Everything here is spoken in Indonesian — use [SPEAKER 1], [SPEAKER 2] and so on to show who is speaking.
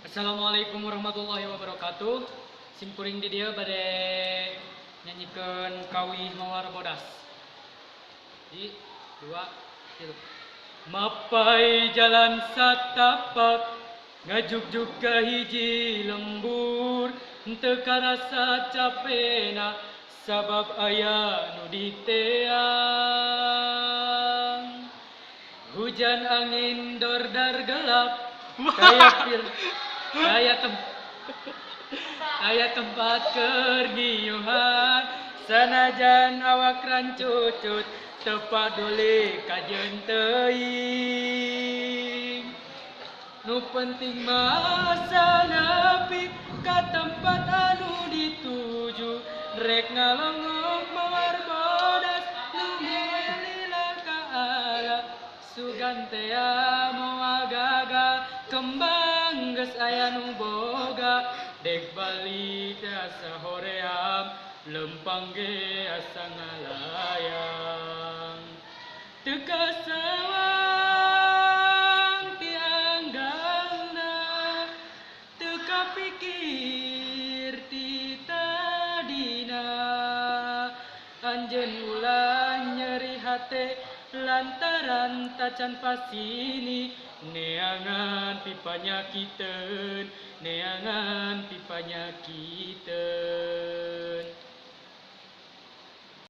[SPEAKER 1] Assalamualaikum warahmatullahi wabarakatuh. Simkuring di dia bade nyanyikan kawi mawar bodas. Di dua tilu. Mapai jalan satapak ngajuk-juk ke hiji lembur teu karasa capena sabab aya nu diteang. Hujan angin dordar gelap kayak pil kayak tempat kergiuhan sanajan awak rancucut tepat dole kajen teuing nu penting masa nepi ka tempat anu dituju rek ngalongok mawar bodas nu lila ka ala sugantea moal gagal kembang geus aya nu boga dek balik asa hoream lempang ge asa ngalayang teu kasawang tianggalna teu kapikir ti tadina anjeun ulah nyeri hate lantaran tacan pasini neangan ti panyakiteun